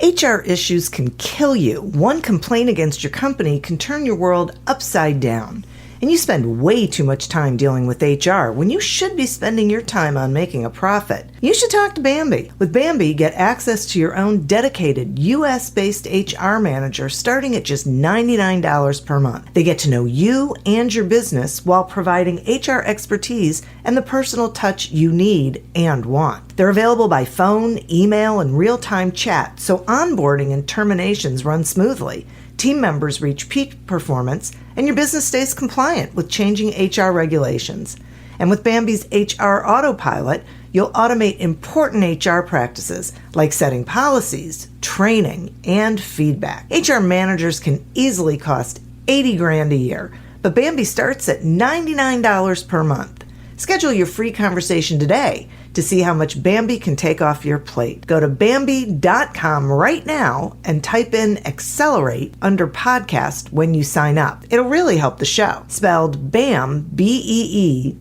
HR issues can kill you. One complaint against your company can turn your world upside down. And you spend way too much time dealing with HR when you should be spending your time on making a profit. You should talk to Bambi. With Bambi, get access to your own dedicated US-based HR manager starting at just $99 per month. They get to know you and your business while providing HR expertise and the personal touch you need and want. They're available by phone, email, and real-time chat, so onboarding and terminations run smoothly. Team members reach peak performance, and your business stays compliant with changing HR regulations. And with Bambi's HR Autopilot, you'll automate important HR practices like setting policies, training, and feedback. HR managers can easily cost $80,000 a year, but Bambi starts at $99 per month. Schedule your free conversation today to see how much Bambi can take off your plate. Go to Bambi.com right now and type in Accelerate under podcast when you sign up. It'll really help the show. Spelled BAM, BEE.com.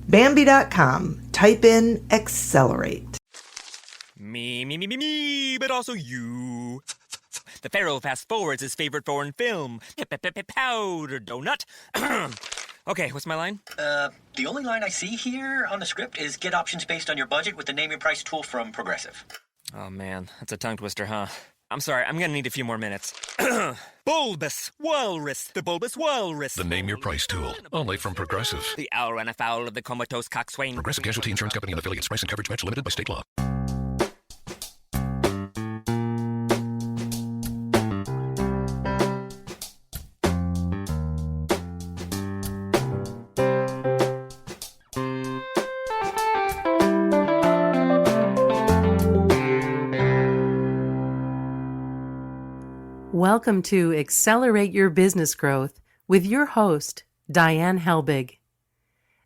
Bambi.com. Type in Accelerate. Me, but also you. The Pharaoh fast forwards his favorite foreign film, Powder Donut. Okay, what's my line? The only line I see here on the script is get options based on your budget with the Name Your Price tool from Progressive. Oh man, that's a tongue twister, huh? I'm sorry, I'm gonna need a few more minutes. Bulbous Walrus, the Bulbous Walrus. The Name Your Price tool, only from Progressive. The owl ran afoul of the comatose coxswain. Progressive Casualty Insurance Company and affiliates. Price and coverage match limited by state law. Welcome to Accelerate Your Business Growth with your host, Diane Helbig.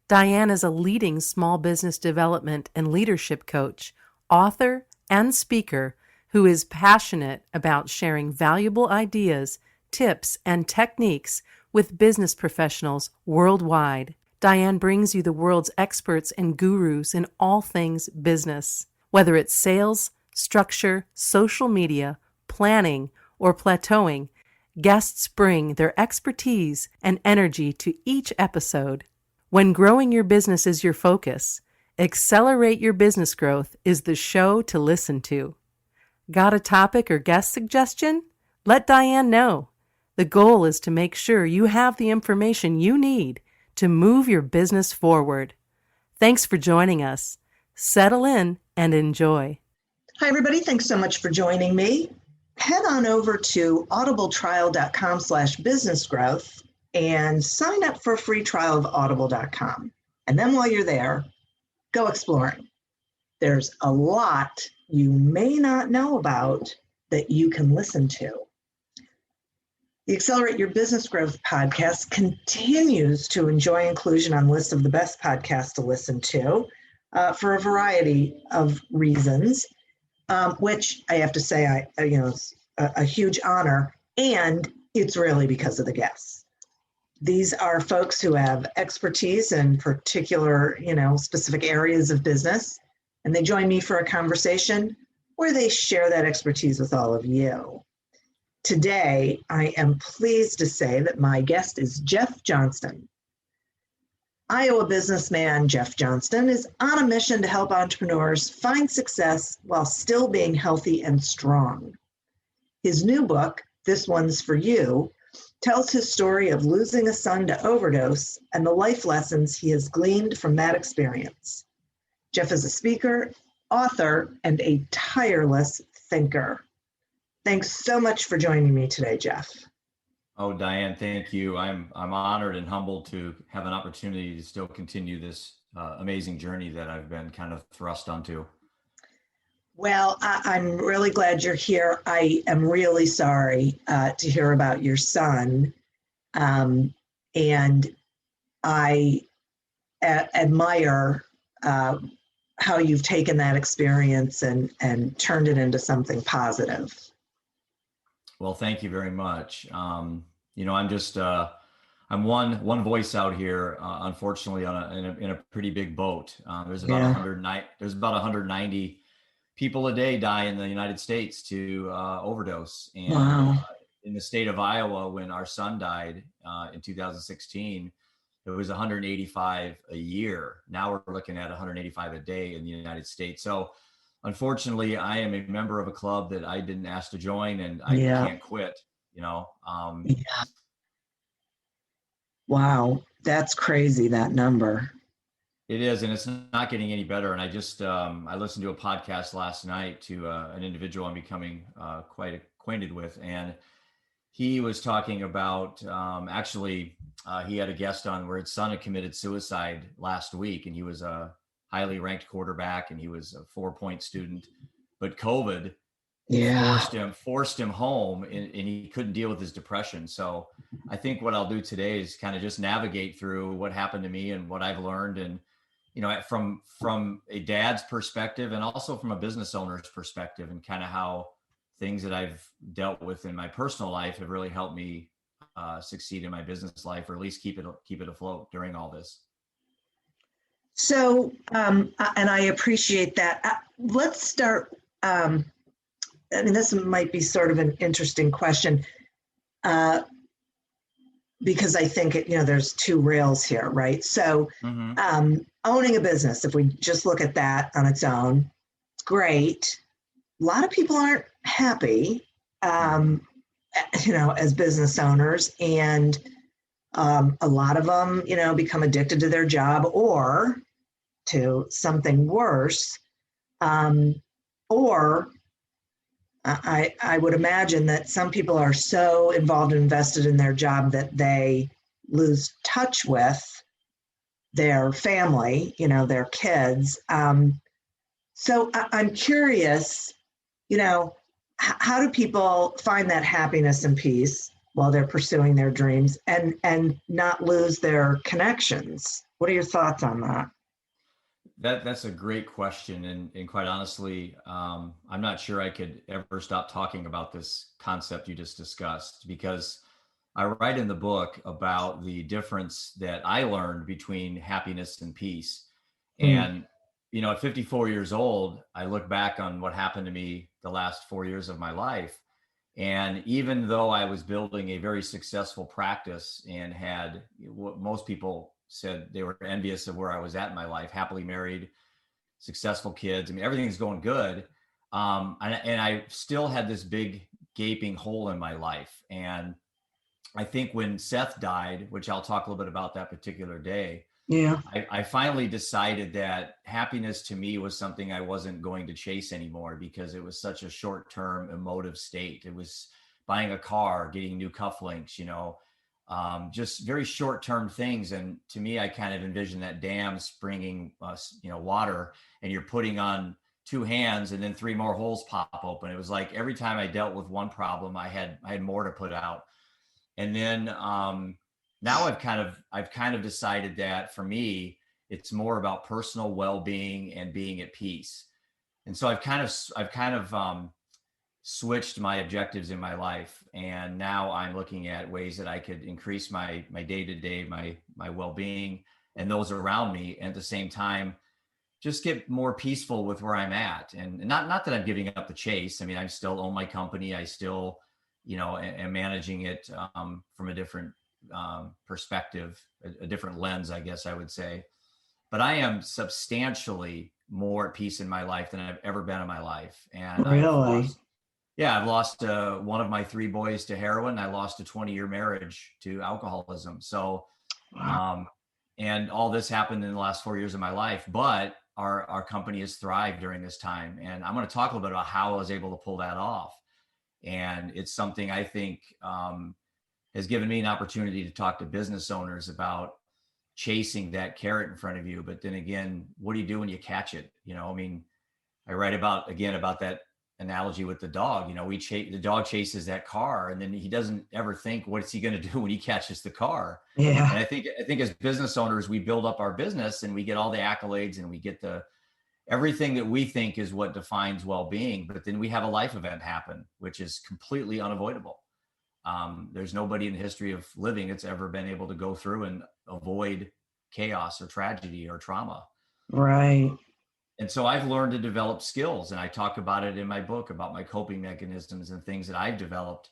Diane is a leading small business development and leadership coach, author, and speaker who is passionate about sharing valuable ideas, tips, and techniques with business professionals worldwide. Diane brings you the world's experts and gurus in all things business. Whether it's sales, structure, social media, planning, or plateauing, guests bring their expertise and energy to each episode. When growing your business is your focus, Accelerate Your Business Growth is the show to listen to. Got a topic or guest suggestion? Let Diane know. The goal is to make sure you have the information you need to move your business forward. Thanks for joining us. Settle in and enjoy. Hi, everybody. Thanks so much for joining me. Head on over to audibletrial.com/businessgrowth and sign up for a free trial of audible.com. And then while you're there, go exploring. There's a lot you may not know about that you can listen to. The Accelerate Your Business Growth podcast continues to enjoy inclusion on lists of the best podcasts to listen to for a variety of reasons. Which I have to say, it's a huge honor, and it's really because of the guests. These are folks who have expertise in particular, specific areas of business, and they join me for a conversation where they share that expertise with all of you. Today, I am pleased to say that my guest is Jeff Johnston. Iowa businessman Jeff Johnston is on a mission to help entrepreneurs find success while still being healthy and strong. His new book, This One's For You, tells his story of losing a son to overdose and the life lessons he has gleaned from that experience. Jeff is a speaker, author, and a tireless thinker. Thanks so much for joining me today, Jeff. Oh, Diane, thank you. I'm honored and humbled to have an opportunity to still continue this amazing journey that I've been kind of thrust onto. Well, I'm really glad you're here. I am really sorry to hear about your son. And I admire how you've taken that experience and turned it into something positive. Well, thank you very much. I'm just I'm one voice out here, unfortunately, in a pretty big boat. There's about 190 people a day die in the United States to overdose. And Wow. in the state of Iowa, when our son died in 2016, it was 185 a year. Now we're looking at 185 a day in the United States. So unfortunately, I am a member of a club that I didn't ask to join, and I Yeah. can't quit, you know. Yeah. Wow. That's crazy, that number. It is, and it's not getting any better. And I just I listened to a podcast last night to an individual I'm becoming quite acquainted with, and he was talking about he had a guest on where his son had committed suicide last week, and he was a highly ranked quarterback, and he was a 4-point student, but COVID Yeah. forced him home, and he couldn't deal with his depression. So I think what I'll do today is kind of just navigate through what happened to me and what I've learned, and from a dad's perspective and also from a business owner's perspective, and kind of how things that I've dealt with in my personal life have really helped me succeed in my business life, or at least keep it afloat during all this. So, and I appreciate that. Let's start. This might be sort of an interesting question because I think there's two rails here, right? So, owning a business, if we just look at that on its own, it's great. A lot of people aren't happy, as business owners, and a lot of them, become addicted to their job or to something worse, or I would imagine that some people are so involved and invested in their job that they lose touch with their family, their kids. So I'm curious, how do people find that happiness and peace while they're pursuing their dreams and not lose their connections? What are your thoughts on that? That's a great question, and quite honestly, I'm not sure I could ever stop talking about this concept you just discussed, because I write in the book about the difference that I learned between happiness and peace. And at 54 years old, I look back on what happened to me the last 4 years of my life, and even though I was building a very successful practice and had what most people said they were envious of where I was at in my life, happily married, successful kids. I mean, everything's going good. And I still had this big gaping hole in my life. And I think when Seth died, which I'll talk a little bit about that particular day, I finally decided that happiness to me was something I wasn't going to chase anymore, because it was such a short-term emotive state. It was buying a car, getting new cufflinks, just very short-term things. And to me, I kind of envisioned that dam springing, water, and you're putting on 2 hands and then 3 more holes pop open. It was like every time I dealt with one problem, I had more to put out. And then now I've kind of decided that for me, it's more about personal well-being and being at peace. And so I've kind of switched my objectives in my life, and now I'm looking at ways that I could increase my day-to-day, my well-being and those around me, and at the same time just get more peaceful with where I'm at. And not that I'm giving up the chase. I mean, I still own my company. I still am managing it from a different perspective, a different lens, I guess I would say. But I am substantially more at peace in my life than I've ever been in my life. And Really? I've lost one of my 3 boys to heroin. I lost a 20-year marriage to alcoholism. So, and all this happened in the last 4 years of my life, but our company has thrived during this time. And I'm going to talk a little bit about how I was able to pull that off. And it's something I think has given me an opportunity to talk to business owners about chasing that carrot in front of you. But then again, what do you do when you catch it? I mean, I write about that analogy with the dog. The dog chases that car, and then he doesn't ever think, what's he going to do when he catches the car? Yeah. And I think as business owners, we build up our business and we get all the accolades and we get everything that we think is what defines well-being, but then we have a life event happen, which is completely unavoidable. There's nobody in the history of living that's ever been able to go through and avoid chaos or tragedy or trauma. Right. And so I've learned to develop skills, and I talk about it in my book about my coping mechanisms and things that I've developed.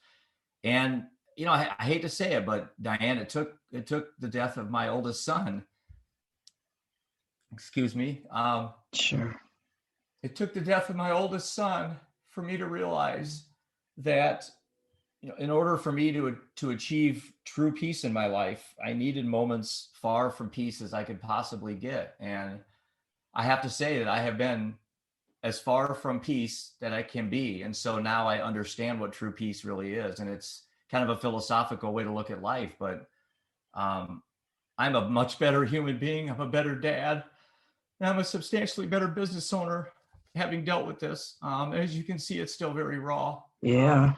And, I hate to say it, but Diane, it took the death of my oldest son. Excuse me. Sure. It took the death of my oldest son for me to realize that, in order for me to achieve true peace in my life, I needed moments far from peace as I could possibly get. And I have to say that I have been as far from peace that I can be. And so now I understand what true peace really is. And it's kind of a philosophical way to look at life, but I'm a much better human being. I'm a better dad. And I'm a substantially better business owner having dealt with this. As you can see, it's still very raw. Yeah.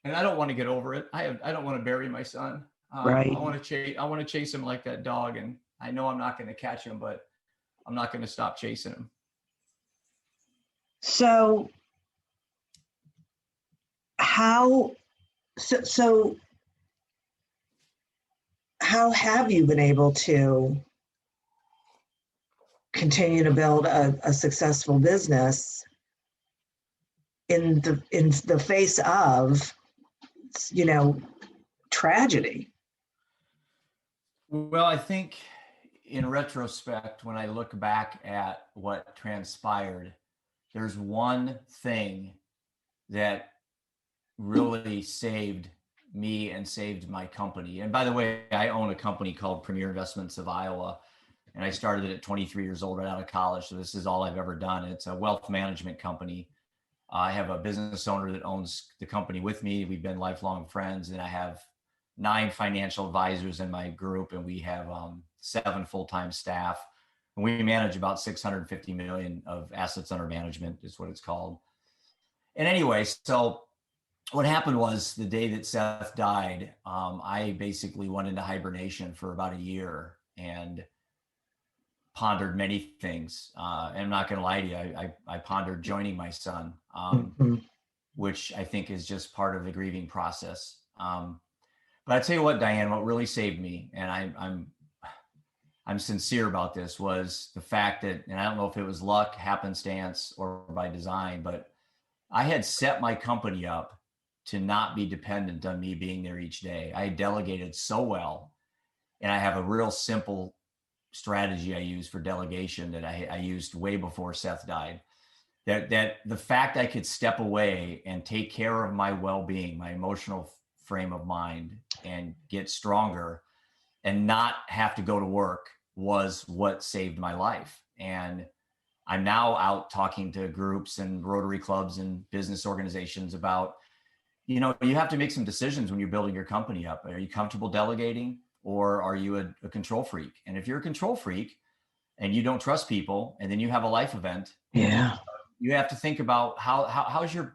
And I don't want to get over it. I don't want to bury my son. Right. I want to chase him like that dog. And I know I'm not going to catch him, but I'm not going to stop chasing him. So how have you been able to continue to build a successful business in the face of, tragedy? Well, I think in retrospect, when I look back at what transpired, there's one thing that really saved me and saved my company. And by the way, I own a company called Premier Investments of Iowa, and I started it at 23 years old right out of college. So this is all I've ever done. It's a wealth management company. I have a business owner that owns the company with me. We've been lifelong friends, and I have 9 financial advisors in my group, and we have 7 full-time staff. And we manage about 650 million of assets under management is what it's called. And anyway, so what happened was the day that Seth died, I basically went into hibernation for about a year and pondered many things. And I'm not going to lie to you, I pondered joining my son, which I think is just part of the grieving process. But I tell you what, Diane, what really saved me, and I'm sincere about this, was the fact that, and I don't know if it was luck, happenstance, or by design, but I had set my company up to not be dependent on me being there each day. I delegated so well, and I have a real simple strategy I use for delegation that I used way before Seth died. That the fact I could step away and take care of my well-being, my emotional frame of mind, and get stronger and not have to go to work was what saved my life. And I'm now out talking to groups and Rotary clubs and business organizations about, you have to make some decisions when you're building your company up. Are you comfortable delegating, or are you a control freak? And if you're a control freak and you don't trust people, and then you have a life event, you have to think about how's your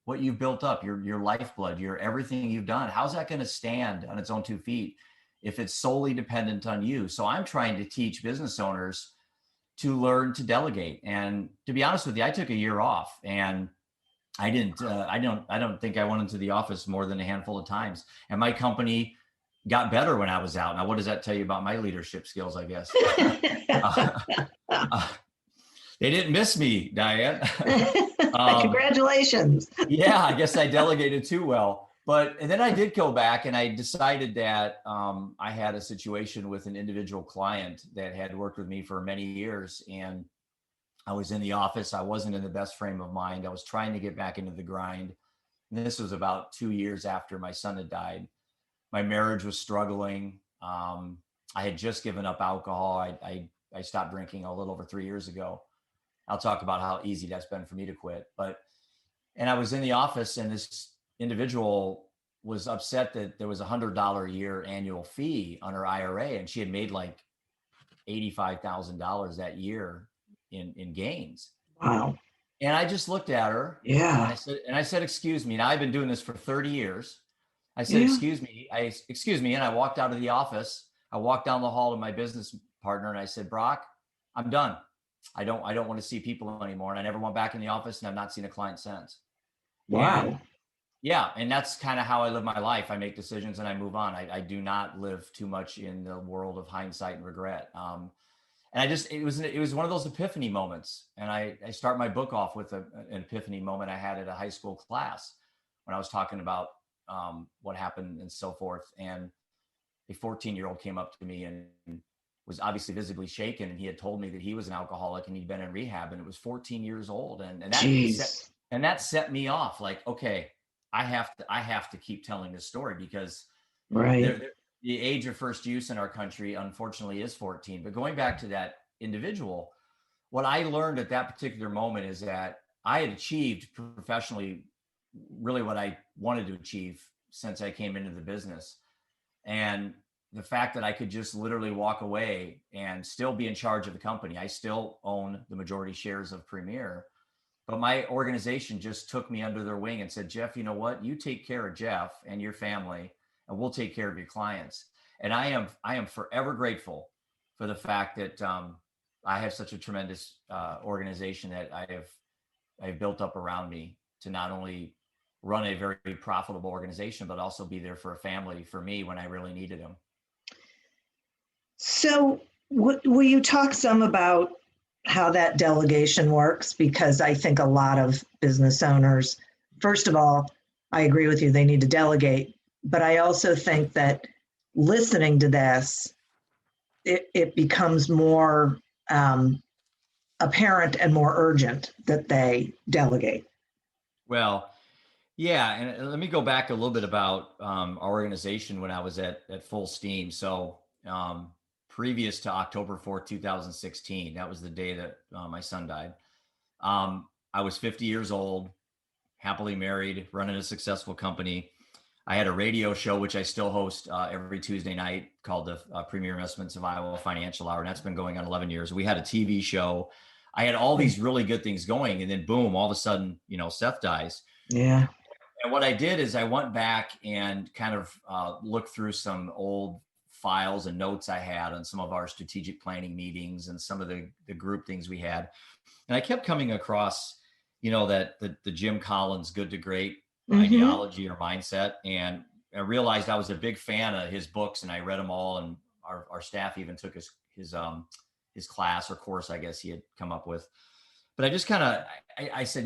what you've built up, your lifeblood, your everything you've done. How's that going to stand on its own 2 feet if it's solely dependent on you? So I'm trying to teach business owners to learn to delegate. And to be honest with you, I took a year off, and I don't think I went into the office more than a handful of times. And my company got better when I was out. Now, what does that tell you about my leadership skills, I guess? They didn't miss me, Diane. Congratulations. Yeah, I guess I delegated too well. And then I did go back, and I decided that I had a situation with an individual client that had worked with me for many years, and I was in the office. I wasn't in the best frame of mind. I was trying to get back into the grind. And this was about 2 years after my son had died. My marriage was struggling. I had just given up alcohol. I stopped drinking a little over 3 years ago. I'll talk about how easy that's been for me to quit. And I was in the office, and this individual was upset that there was $100 a year annual fee on her IRA, and she had made like $85,000 that year in gains. Wow. And I just looked at her. Yeah. And I said, excuse me. Now I've been doing this for 30 years. I said, excuse me. And I walked out of the office. I walked down the hall to my business partner, and I said, Brock, I'm done. I don't want to see people anymore. And I never went back in the office, and I've not seen a client since. Wow. And that's kind of how I live my life. I make decisions and I move on. I do not live too much in the world of hindsight and regret. And it was one of those epiphany moments. And I start my book off with an epiphany moment I had at a high school class when I was talking about what happened and so forth. And a 14-year-old came up to me and was obviously visibly shaken. And he had told me that he was an alcoholic and he'd been in rehab, and it was 14 years old. And that set me off like, okay, I have to keep telling this story, because the age of first use in our country, unfortunately, is 14. But going back to that individual, what I learned at that particular moment is that I had achieved professionally really what I wanted to achieve since I came into the business. And the fact that I could just literally walk away and still be in charge of the company. I still own the majority shares of Premier, but my organization just took me under their wing and said, Jeff, you know what? You take care of Jeff and your family, and we'll take care of your clients. And I am forever grateful for the fact that I have such a tremendous organization that I've built up around me to not only run a very profitable organization, but also be there for a family, for me, when I really needed them. So will you talk some about how that delegation works? Because I think a lot of business owners, first of all, I agree with you, they need to delegate. But I also think that listening to this, it becomes more apparent and more urgent that they delegate. Well, yeah. And let me go back a little bit about our organization when I was at full steam. So previous to October 4th, 2016, that was the day that my son died. I was 50 years old, happily married, running a successful company. I had a radio show, which I still host every Tuesday night, called the Premier Investments of Iowa Financial Hour. And that's been going on 11 years. We had a TV show. I had all these really good things going. And then boom, all of a sudden, Seth dies. Yeah. And what I did is I went back and kind of looked through some old files and notes I had on some of our strategic planning meetings and some of the group things we had. And I kept coming across, that the Jim Collins good to great ideology or mindset. And I realized I was a big fan of his books, and I read them all. And our staff even took his class or course, I guess he had come up with. But I just I said,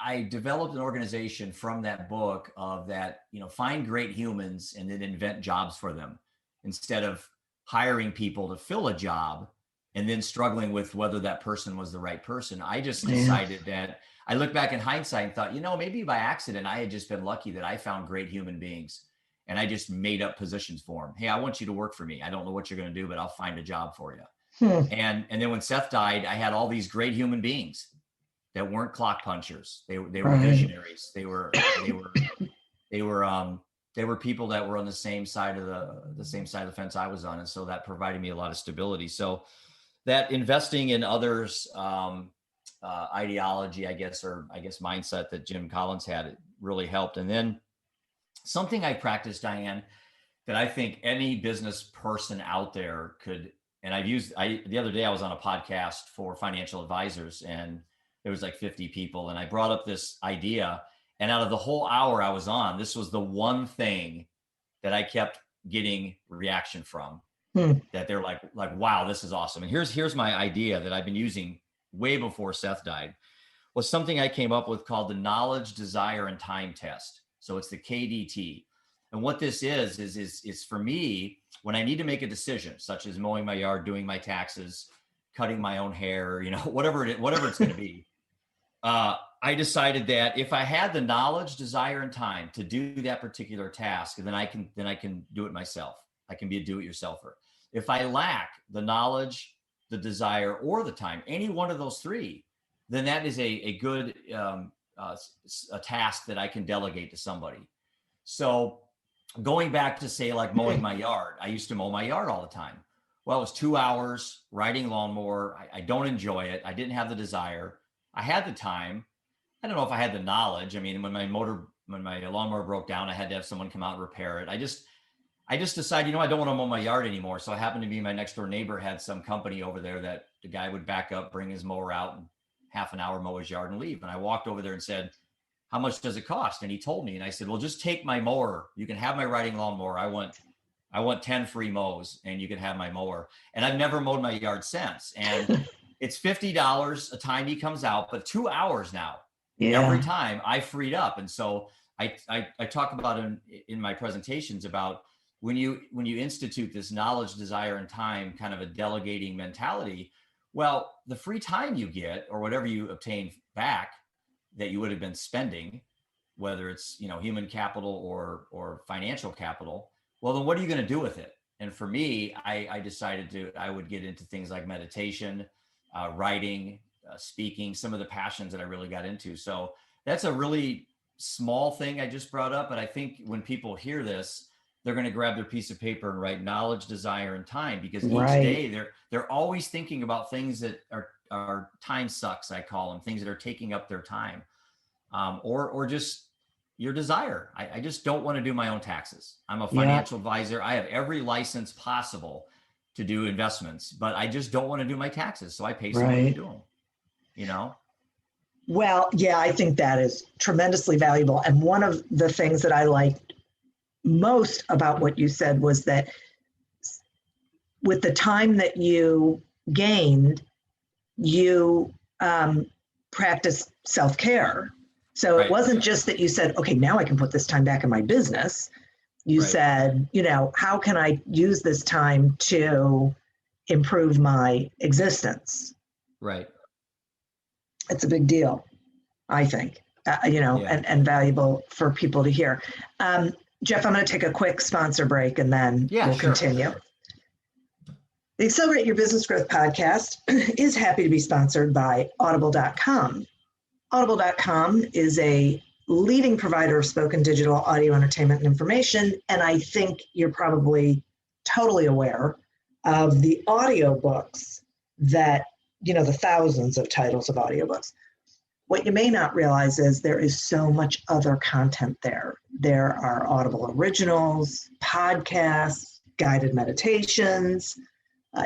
I developed an organization from that book of that, find great humans and then invent jobs for them, instead of hiring people to fill a job and then struggling with whether that person was the right person. I just decided that I look back in hindsight and thought, maybe by accident, I had just been lucky that I found great human beings, and I just made up positions for them. Hey, I want you to work for me. I don't know what you're going to do, but I'll find a job for you. And then when Seth died, I had all these great human beings that weren't clock punchers. They were visionaries. They were people that were on the same side of the fence I was on. And so that provided me a lot of stability. So that investing in others, ideology, I guess mindset that Jim Collins had, it really helped. And then something I practiced, Diane, that I think any business person out there could, and the other day I was on a podcast for financial advisors, and there was like 50 people. And I brought up this idea, and out of the whole hour I was on, this was the one thing that I kept getting reaction from, that they're like, wow, this is awesome. And here's my idea that I've been using way before Seth died, was something I came up with called the knowledge, desire, and time test. So it's the KDT. And what this is for me, when I need to make a decision, such as mowing my yard, doing my taxes, cutting my own hair, whatever it's going to be. I decided that if I had the knowledge, desire, and time to do that particular task, then I can do it myself. I can be a do-it-yourselfer. If I lack the knowledge, the desire, or the time, any one of those three, then that is a good a task that I can delegate to somebody. So going back to say like mowing my yard, I used to mow my yard all the time. Well, it was 2 hours riding lawnmower. I don't enjoy it. I didn't have the desire. I had the time. I don't know if I had the knowledge. I mean, when my lawnmower broke down, I had to have someone come out and repair it. I just decided, I don't want to mow my yard anymore. So I happened to be, my next door neighbor had some company over there that the guy would back up, bring his mower out, and half an hour mow his yard and leave. And I walked over there and said, how much does it cost? And he told me, and I said, well, just take my mower. You can have my riding lawnmower. I want I want 10 free mows and you can have my mower. And I've never mowed my yard since. And it's $50 a time he comes out, but 2 hours now, every time I freed up. And so I talk about in my presentations about when you institute this knowledge, desire, and time kind of a delegating mentality, well, the free time you get or whatever you obtain back that you would have been spending, whether it's, human capital or financial capital, well, then what are you going to do with it? And for me, I decided I would get into things like meditation, writing, speaking, some of the passions that I really got into. So that's a really small thing I just brought up. But I think when people hear this, they're going to grab their piece of paper and write knowledge, desire, and time, because each day they're always thinking about things that are time sucks, I call them, things that are taking up their time, or just your desire. I just don't want to do my own taxes. I'm a financial advisor. I have every license possible to do investments, but I just don't want to do my taxes. So I pay someone to do them, Well, yeah, I think that is tremendously valuable. And one of the things that I liked most about what you said was that with the time that you gained, you practiced self-care. So it wasn't just that you said, okay, now I can put this time back in my business. You said, how can I use this time to improve my existence? Right. It's a big deal, I think, and valuable for people to hear. Jeff, I'm going to take a quick sponsor break and then we'll continue. The Accelerate Your Business Growth podcast is happy to be sponsored by Audible.com. Audible.com is a leading provider of spoken digital audio entertainment and information, and I think you're probably totally aware of the audiobooks that, the thousands of titles of audiobooks. What you may not realize is there is so much other content there. There are Audible originals, podcasts, guided meditations,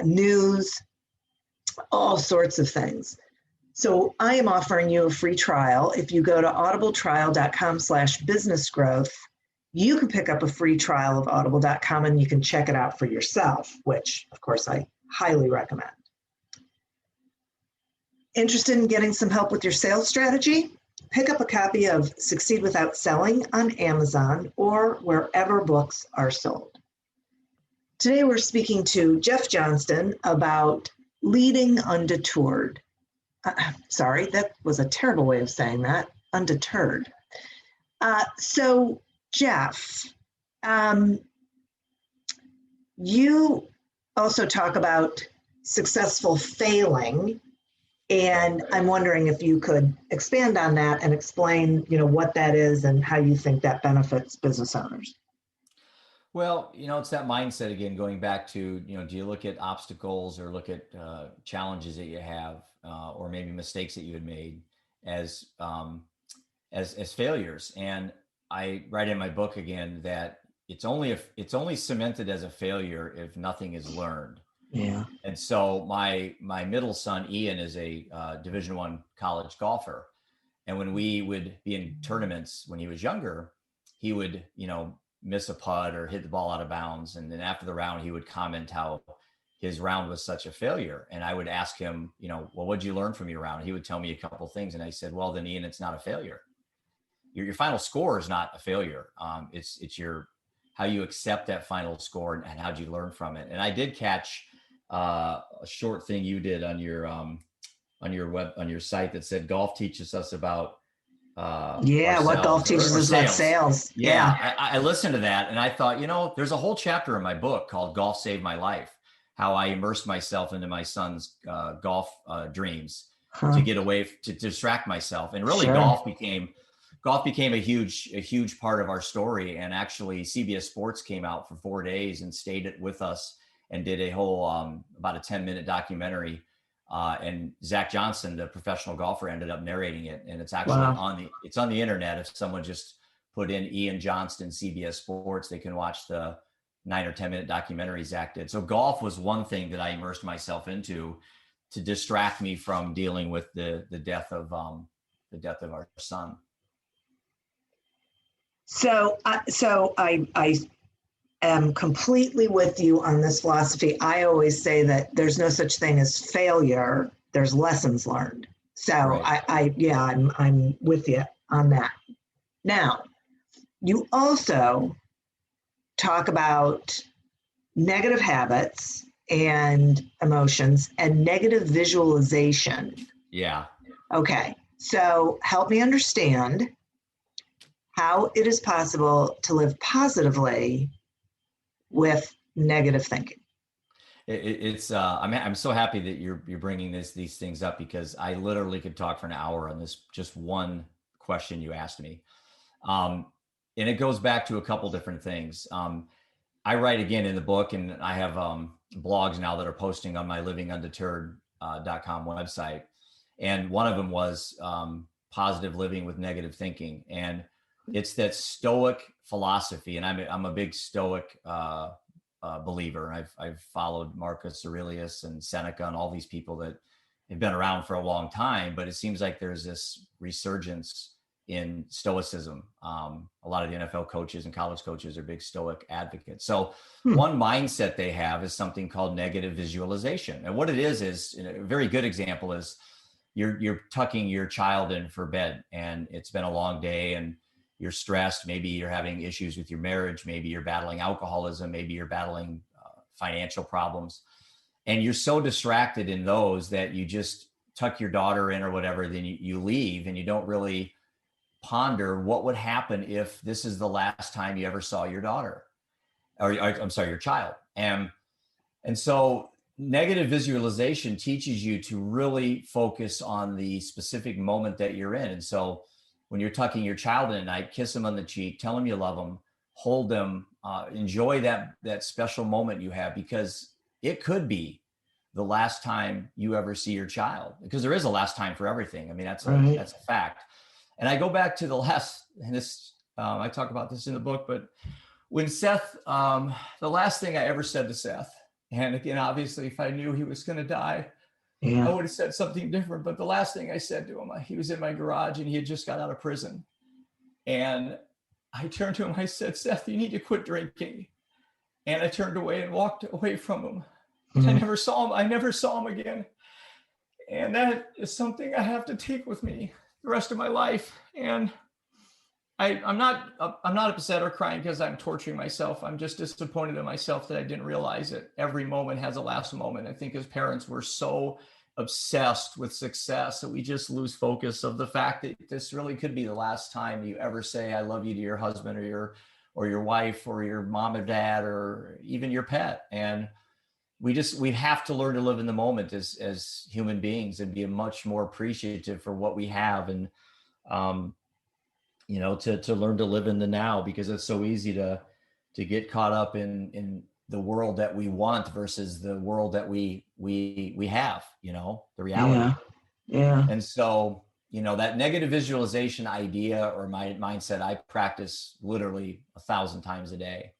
news, all sorts of things. So I am offering you a free trial. If you go to audibletrial.com/businessgrowth, you can pick up a free trial of audible.com and you can check it out for yourself, which of course I highly recommend. Interested in getting some help with your sales strategy? Pick up a copy of Succeed Without Selling on Amazon or wherever books are sold. Today we're speaking to Jeff Johnston about leading undeterred. Sorry, that was a terrible way of saying that. Undeterred. So, Jeff, you also talk about successful failing, and I'm wondering if you could expand on that and explain, what that is and how you think that benefits business owners. Well, it's that mindset again, going back to, do you look at obstacles or look at challenges that you have, or maybe mistakes that you had made as failures? And I write in my book again that it's only cemented as a failure if nothing is learned. Yeah. And so my middle son Ian is a Division I college golfer, and when we would be in tournaments when he was younger, he would miss a putt or hit the ball out of bounds. And then after the round, he would comment how his round was such a failure. And I would ask him, well, what'd you learn from your round? He would tell me a couple of things. And I said, well, then Ian, it's not a failure. Your final score is not a failure. It's how you accept that final score and how'd you learn from it. And I did catch a short thing you did on your site that said golf teaches us about what golf teaches us about sales. Yeah. I listened to that and I thought, there's a whole chapter in my book called Golf Saved My Life, how I immersed myself into my son's golf dreams to get away, to distract myself. And really golf became a huge part of our story. And actually CBS Sports came out for 4 days and stayed with us and did a whole about a 10-minute documentary. And Jeff Johnston, the professional golfer, ended up narrating it. And it's actually on the internet. If someone just put in Ian Johnston, CBS Sports, they can watch the 9 or 10-minute documentary Zach did. So golf was one thing that I immersed myself into to distract me from dealing with the death of our son. So I am completely with you on this philosophy. I always say that there's no such thing as failure. There's lessons learned. So Right. I'm with you on that. Now, you also talk about negative habits and emotions and negative visualization. Yeah. Okay, so help me understand how it is possible to live positively with negative thinking. It's I'm so happy that you're bringing these things up, because I literally could talk for an hour on this just one question you asked me. Um, and it goes back to a couple different things. I write again in the book, and I have blogs now that are posting on my livingundeterred.com website. And one of them was positive living with negative thinking. And it's that Stoic philosophy. And I'm a big Stoic believer. I've followed Marcus Aurelius and Seneca and all these people that have been around for a long time, but it seems like there's this resurgence in Stoicism. A lot of the NFL coaches and college coaches are big Stoic advocates. So one mindset they have is something called negative visualization. And what it is a very good example is you're tucking your child in for bed, and it's been a long day, and you're stressed. Maybe you're having issues with your marriage. Maybe you're battling alcoholism. Maybe you're battling financial problems. And you're so distracted in those that you just tuck your daughter in or whatever, then you leave, and you don't really ponder what would happen if this is the last time you ever saw your daughter, or I'm sorry, your child. And so negative visualization teaches you to really focus on the specific moment that you're in. And so when you're tucking your child in at night, kiss them on the cheek, tell them you love them, hold them, enjoy that special moment you have, because it could be the last time you ever see your child, because there is a last time for everything. I mean, that's a fact. And I go back to the last, and this, I talk about this in the book, but when Seth, the last thing I ever said to Seth, and again, obviously, if I knew he was going to die, I would have said something different. But the last thing I said to him, he was in my garage and he had just got out of prison. And I turned to him, I said, Seth, you need to quit drinking. And I turned away and walked away from him. I never saw him again. And that is something I have to take with me the rest of my life. And I'm not upset or crying because I'm torturing myself. I'm just disappointed in myself that I didn't realize it. Every moment has a last moment. I think as parents, we're so obsessed with success that we just lose focus of the fact that this really could be the last time you ever say I love you to your husband or your wife or your mom or dad or even your pet. And we have to learn to live in the moment as human beings and be much more appreciative for what we have. And to learn to live in the now, because it's so easy to get caught up in the world that we want versus the world that we have, the reality. Yeah. And so, that negative visualization idea or my mindset, I practice literally 1,000 times a day.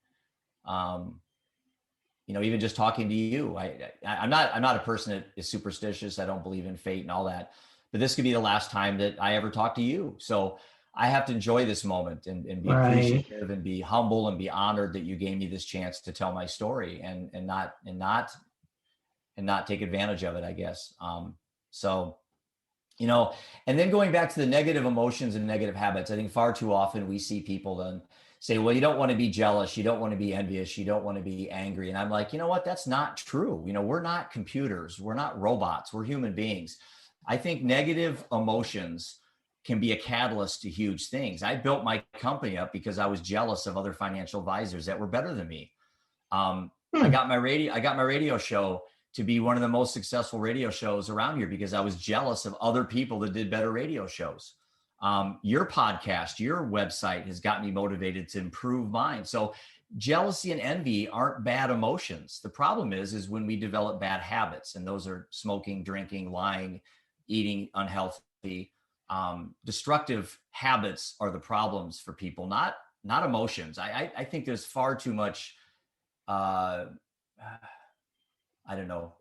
Even just talking to you, I'm not a person that is superstitious. I don't believe in fate and all that, but this could be the last time that I ever talk to you. So I have to enjoy this moment and be appreciative and be humble and be honored that you gave me this chance to tell my story and not take advantage of it, I guess. And then going back to the negative emotions and negative habits, I think far too often we see people then say, well, you don't want to be jealous. You don't want to be envious. You don't want to be angry. And I'm like, you know what? That's not true. We're not computers. We're not robots. We're human beings. I think negative emotions can be a catalyst to huge things. I built my company up because I was jealous of other financial advisors that were better than me. I got my radio show to be one of the most successful radio shows around here because I was jealous of other people that did better radio shows. Your podcast, your website has got me motivated to improve mine. So jealousy and envy aren't bad emotions. The problem is when we develop bad habits, and those are smoking, drinking, lying, eating unhealthy. Destructive habits are the problems for people, not emotions. I think there's far too much, I don't know.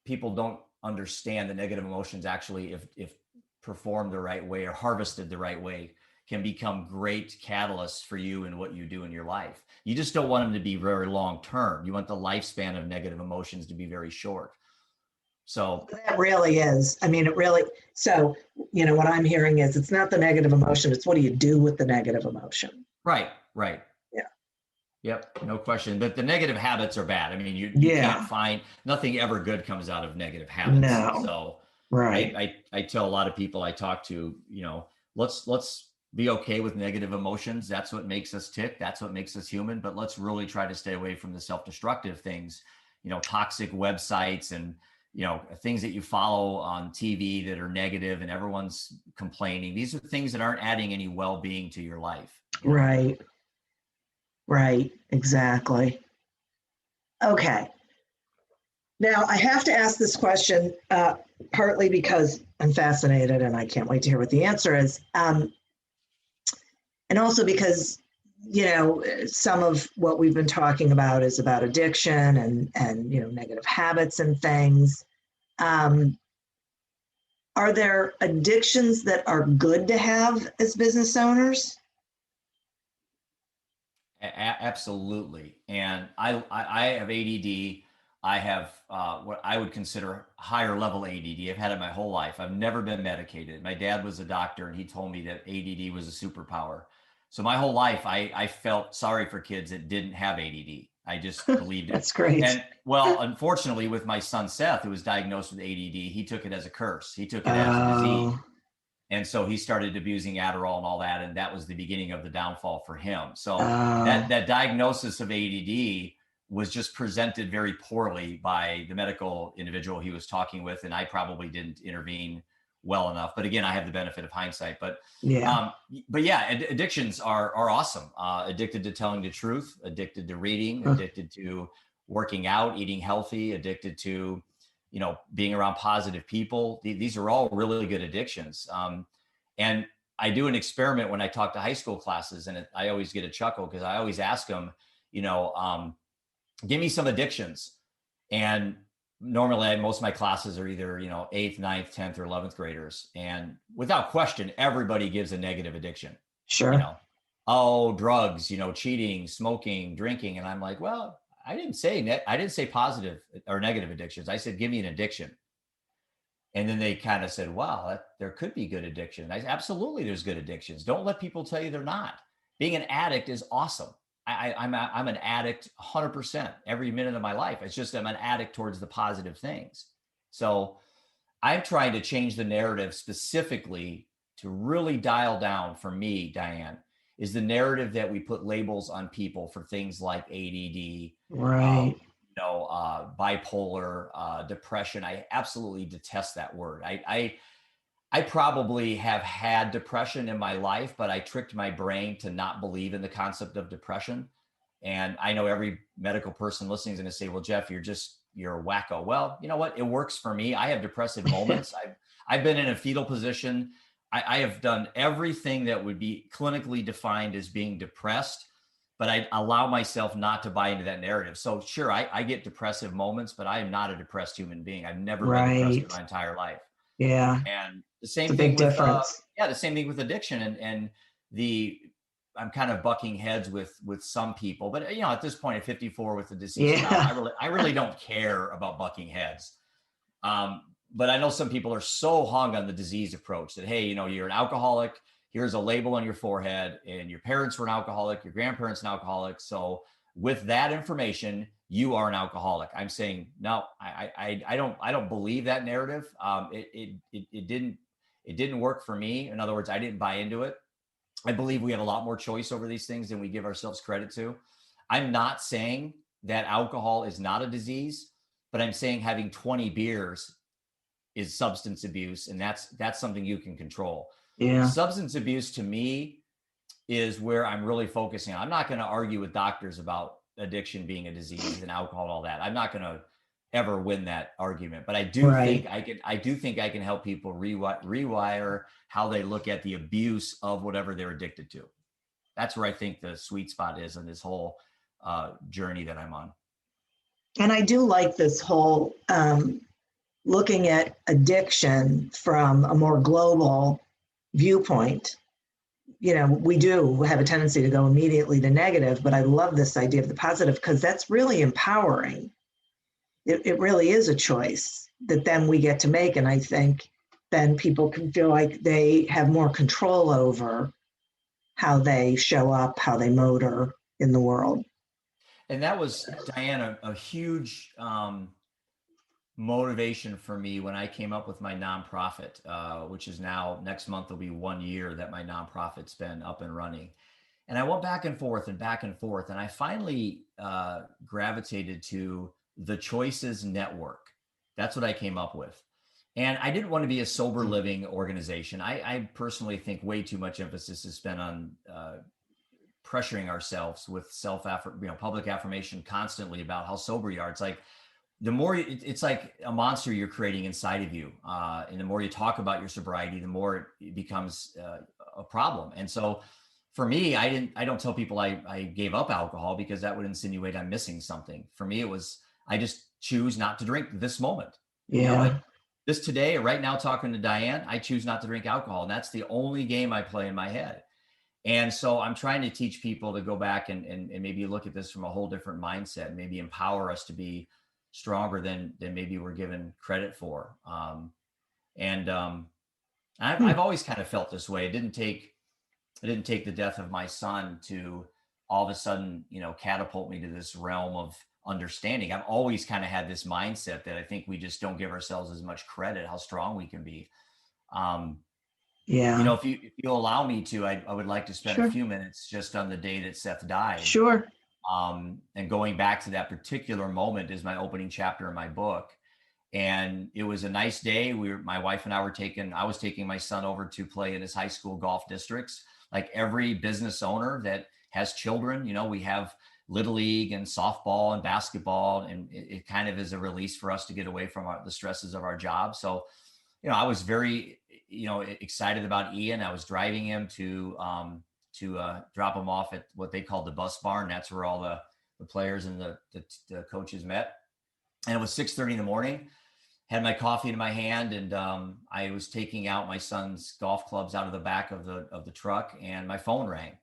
People don't understand that negative emotions actually, if performed the right way or harvested the right way, can become great catalysts for you and what you do in your life. You just don't want them to be very long term. You want the lifespan of negative emotions to be very short. So that really is. I mean, it really, so, what I'm hearing is it's not the negative emotion, it's what do you do with the negative emotion? Right. Yeah. Yep, no question. But the negative habits are bad. I mean, you can't find, nothing ever good comes out of negative habits. No. So right. I tell a lot of people I talk to, let's be okay with negative emotions. That's what makes us tick. That's what makes us human. But let's really try to stay away from the self-destructive things, toxic websites and, things that you follow on TV that are negative and everyone's complaining. These are things that aren't adding any well-being to your life. Right, exactly. Okay. Now, I have to ask this question partly because I'm fascinated and I can't wait to hear what the answer is. And also because, some of what we've been talking about is about addiction and negative habits and things. Are there addictions that are good to have as business owners? Absolutely. And I have ADD. I have what I would consider higher level ADD. I've had it my whole life. I've never been medicated. My dad was a doctor and he told me that ADD was a superpower. So my whole life, I felt sorry for kids that didn't have ADD. I just believed it. That's great. And well, unfortunately, with my son, Seth, who was diagnosed with ADD, he took it as a curse. He took it as a disease. And so he started abusing Adderall and all that. And that was the beginning of the downfall for him. So that diagnosis of ADD was just presented very poorly by the medical individual he was talking with. And I probably didn't intervene well enough. But again, I have the benefit of hindsight. But yeah, addictions are awesome. Addicted to telling the truth, addicted to reading, addicted to working out, eating healthy, addicted to being around positive people. These are all really good addictions. And I do an experiment when I talk to high school classes, and I always get a chuckle because I always ask them, give me some addictions. And normally most of my classes are either, 8th, 9th, 10th, or 11th graders. And without question, everybody gives a negative addiction. Sure. Drugs, cheating, smoking, drinking. And I'm like, well, I didn't say positive or negative addictions. I said, give me an addiction. And then they kind of said, wow, there could be good addiction. I said, absolutely, there's good addictions. Don't let people tell you they're not. Being an addict is awesome. I'm an addict 100% every minute of my life. It's just I'm an addict towards the positive things. So I'm trying to change the narrative specifically to really dial down, for me, Diane, is the narrative that we put labels on people for things like ADD, right? Bipolar, depression. I absolutely detest that word. I probably have had depression in my life, but I tricked my brain to not believe in the concept of depression. And I know every medical person listening is going to say, well, Jeff, you're a wacko. Well, you know what? It works for me. I have depressive moments. I've been in a fetal position. I have done everything that would be clinically defined as being depressed, but I allow myself not to buy into that narrative. So sure, I get depressive moments, but I am not a depressed human being. I've never been depressed in my entire life. Yeah. And the same thing with the same thing with addiction and I'm kind of bucking heads with some people, but at this point at 54 with the disease, I really don't care about bucking heads. But I know some people are so hung on the disease approach that, hey, you're an alcoholic. Here's a label on your forehead, and your parents were an alcoholic, your grandparents an alcoholic. So with that information, you are an alcoholic. I'm saying, no, I don't believe that narrative. It didn't work for me. In other words, I didn't buy into it. I believe we have a lot more choice over these things than we give ourselves credit to. I'm not saying that alcohol is not a disease, but I'm saying having 20 beers is substance abuse, and that's something you can control. Yeah. Substance abuse to me is where I'm really focusing on. I'm not going to argue with doctors about addiction being a disease and alcohol and all that. I'm not going to ever win that argument, but I do think I can help people rewire how they look at the abuse of whatever they're addicted to. That's where I think the sweet spot is in this whole journey that I'm on. And I do like this whole looking at addiction from a more global viewpoint. we do have a tendency to go immediately to negative, but I love this idea of the positive because that's really empowering. It really is a choice that then we get to make. And I think then people can feel like they have more control over how they show up, how they motor in the world. And that was, Diana, a huge motivation for me when I came up with my nonprofit, which is now next month will be 1 year that my nonprofit's been up and running. And I went back and forth and back and forth. And I finally gravitated to the Choices Network. That's what I came up with. And I didn't want to be a sober living organization. I personally think way too much emphasis is spent on pressuring ourselves with public affirmation constantly about how sober you are. It's like the more it's like a monster you're creating inside of you, and the more you talk about your sobriety, the more it becomes a problem. And so, for me, I don't tell people I gave up alcohol because that would insinuate I'm missing something. For me, it was I just choose not to drink this moment. Yeah. This today, right now, talking to Diane, I choose not to drink alcohol, and that's the only game I play in my head. And so I'm trying to teach people to go back and maybe look at this from a whole different mindset, and maybe empower us to be stronger than maybe we're given credit for. I've always kind of felt this way. It didn't take the death of my son to all of a sudden, catapult me to this realm of understanding. I've always kind of had this mindset that I think we just don't give ourselves as much credit, how strong we can be. Yeah. If you allow me to, I would like to spend Sure. a few minutes just on the day that Seth died. Sure. And going back to that particular moment is my opening chapter in my book. And it was a nice day. My wife and I I was taking my son over to play in his high school golf districts. Like every business owner that has children, we have Little League and softball and basketball, and it kind of is a release for us to get away from the stresses of our job. So, I was very, excited about Ian. I was driving him to drop him off at what they called the bus barn. That's where all the players and the coaches met. And it was 6:30 in the morning. Had my coffee in my hand, and I was taking out my son's golf clubs out of the back of the truck, and my phone rang.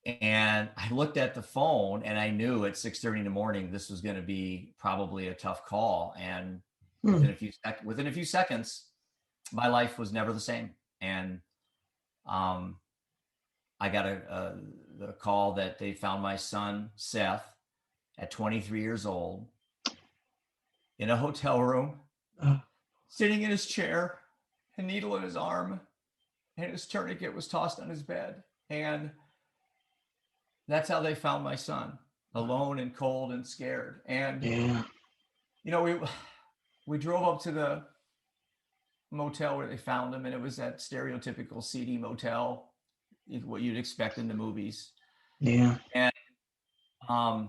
And I looked at the phone, and I knew at 6:30 in the morning this was going to be probably a tough call. And within a few seconds, my life was never the same. And I got the call that they found my son Seth at 23 years old in a hotel room, sitting in his chair, a needle in his arm, and his tourniquet was tossed on his bed. And that's how they found my son, alone and cold and scared. And, we drove up to the motel where they found him, and it was that stereotypical seedy motel, what you'd expect in the movies. Yeah. And I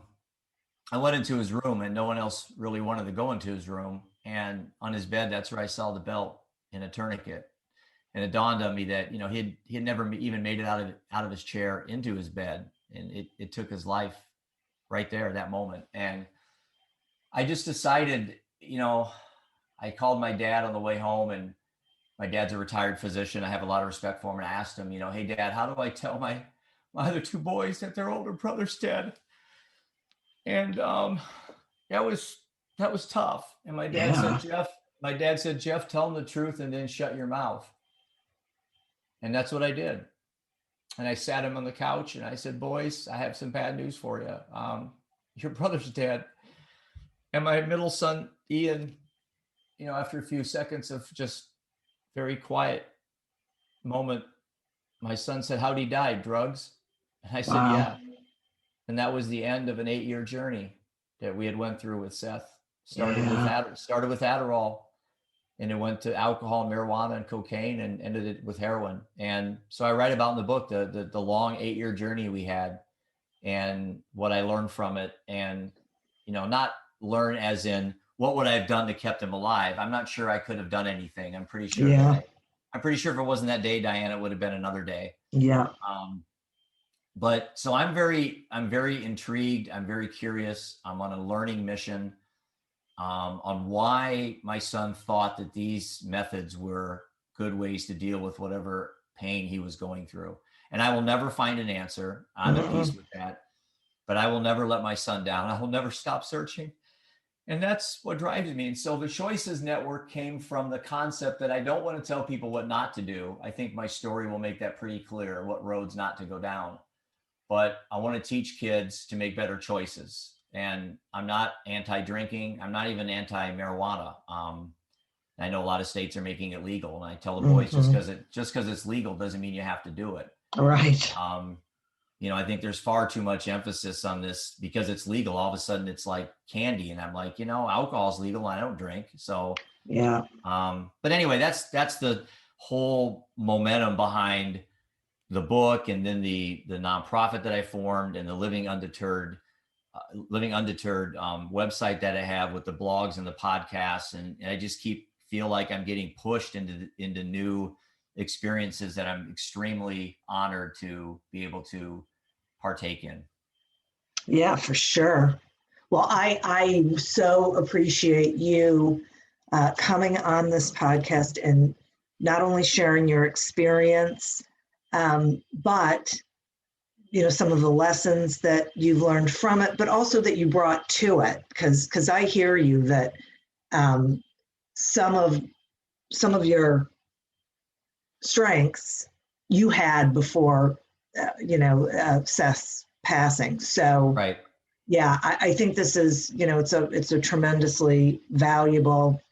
went into his room, and no one else really wanted to go into his room. And on his bed, that's where I saw the belt and a tourniquet. And it dawned on me that, he had never even made it out of his chair into his bed. And it took his life right there, that moment. And I just decided, I called my dad on the way home, and my dad's a retired physician. I have a lot of respect for him. And I asked him, hey, Dad, how do I tell my other two boys that their older brother's dead? And that was tough. And my dad said, Jeff, tell them the truth and then shut your mouth. And that's what I did. And I sat him on the couch and I said, boys, I have some bad news for you. Your brother's dead. And my middle son, Ian, after a few seconds of just very quiet moment, my son said, how'd he die? Drugs? And I said, yeah. And that was the end of an 8-year journey that we had went through with Seth. Started with Adderall, and it went to alcohol, marijuana, and cocaine, and ended it with heroin. And so I write about in the book the long 8-year journey we had, and what I learned from it. And not learn as in what would I have done to kept him alive. I'm not sure I could have done anything. I'm pretty sure. Yeah. I'm pretty sure if it wasn't that day, Diana, it would have been another day. Yeah. But so I'm very intrigued. I'm very curious. I'm on a learning mission on why my son thought that these methods were good ways to deal with whatever pain he was going through. And I will never find an answer. I'm at peace with that. But I will never let my son down. I will never stop searching. And that's what drives me. And so the Choices Network came from the concept that I don't want to tell people what not to do. I think my story will make that pretty clear, what roads not to go down. But I want to teach kids to make better choices. And I'm not anti-drinking. I'm not even anti-marijuana. I know a lot of states are making it legal. And I tell the boys, just because it's legal doesn't mean you have to do it. Right. I think there's far too much emphasis on this because it's legal. All of a sudden it's like candy. And I'm like, alcohol is legal. I don't drink. So, yeah. But anyway, that's the whole momentum behind the book. And then the nonprofit that I formed and the Living Undeterred website that I have with the blogs and the podcasts. And I just feel like I'm getting pushed into new experiences that I'm extremely honored to be able to partake in. Yeah, for sure. Well, I so appreciate you coming on this podcast and not only sharing your experience, but some of the lessons that you've learned from it, but also that you brought to it. Because I hear you that some of your strengths you had before, Seth's passing. So, right. Yeah, I think this is, it's a tremendously valuable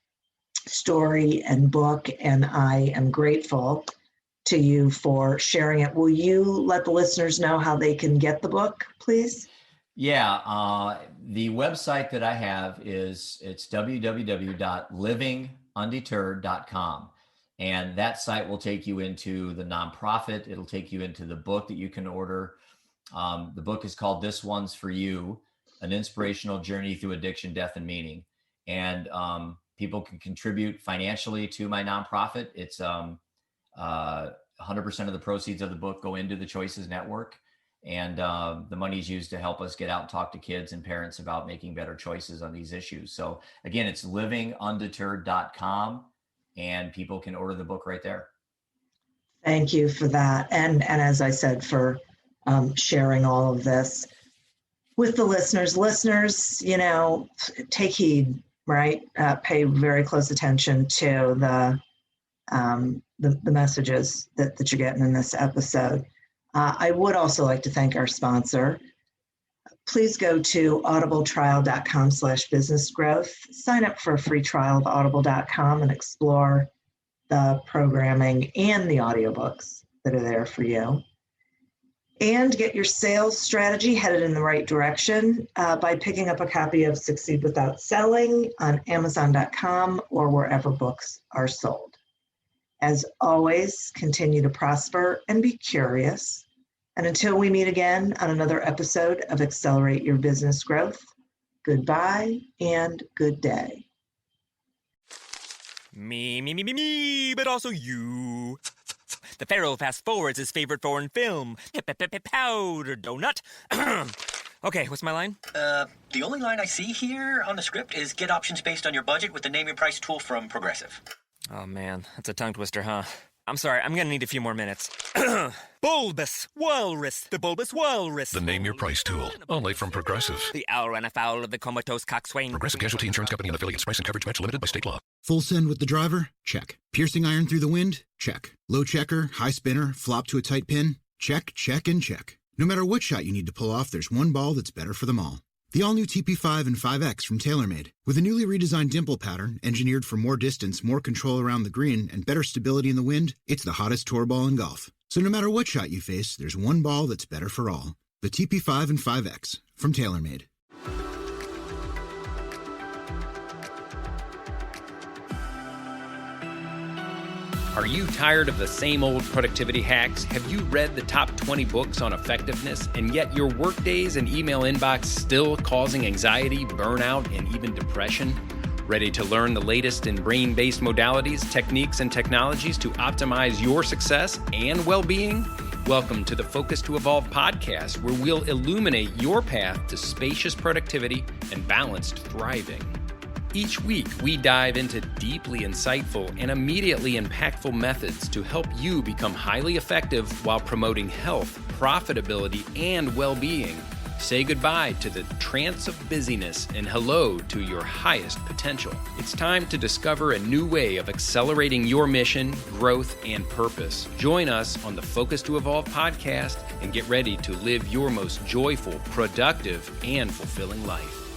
story and book, and I am grateful to you for sharing it. Will you let the listeners know how they can get the book, please? Yeah, the website that I have it's www.livingundeterred.com. And that site will take you into the nonprofit. It'll take you into the book that you can order. The book is called This One's For You, An Inspirational Journey Through Addiction, Death, and Meaning. And people can contribute financially to my nonprofit. It's 100% of the proceeds of the book go into the Choices Network. And the money is used to help us get out and talk to kids and parents about making better choices on these issues. So again, it's livingundeterred.com. And people can order the book right there. Thank you for that. And as I said, for sharing all of this with the listeners. Listeners, take heed, right? Pay very close attention to the messages that you're getting in this episode. I would also like to thank our sponsor. Please go to audibletrial.com/businessgrowth. Sign up for a free trial of audible.com and explore the programming and the audiobooks that are there for you. And get your sales strategy headed in the right direction by picking up a copy of Succeed Without Selling on Amazon.com or wherever books are sold. As always, continue to prosper and be curious. And until we meet again on another episode of Accelerate Your Business Growth, goodbye and good day. Me, but also you. The Pharaoh fast forwards his favorite foreign film, Powder Donut. Okay, what's my line? The only line I see here on the script is get options based on your budget with the Name Your Price tool from Progressive. Oh man, that's a tongue twister, huh? I'm sorry, I'm gonna need a few more minutes. Bulbous Walrus, the Bulbous Walrus. The Name Your Price tool, only from Progressive. The owl ran afoul of the comatose coxswain. Progressive Casualty Insurance Company and affiliates. Price and coverage match limited by state law. Full send with the driver? Check. Piercing iron through the wind? Check. Low checker, high spinner, flop to a tight pin? Check, check, and check. No matter what shot you need to pull off, there's one ball that's better for them all. The all-new TP5 and 5X from TaylorMade. With a newly redesigned dimple pattern, engineered for more distance, more control around the green, and better stability in the wind, it's the hottest tour ball in golf. So no matter what shot you face, there's one ball that's better for all. The TP5 and 5X from TaylorMade. Are you tired of the same old productivity hacks? Have you read the top 20 books on effectiveness, and yet your workdays and email inbox still causing anxiety, burnout, and even depression? Ready to learn the latest in brain-based modalities, techniques, and technologies to optimize your success and well-being? Welcome to the Focus to Evolve podcast, where we'll illuminate your path to spacious productivity and balanced thriving. Each week, we dive into deeply insightful and immediately impactful methods to help you become highly effective while promoting health, profitability, and well-being. Say goodbye to the trance of busyness and hello to your highest potential. It's time to discover a new way of accelerating your mission, growth, and purpose. Join us on the Focus to Evolve podcast and get ready to live your most joyful, productive, and fulfilling life.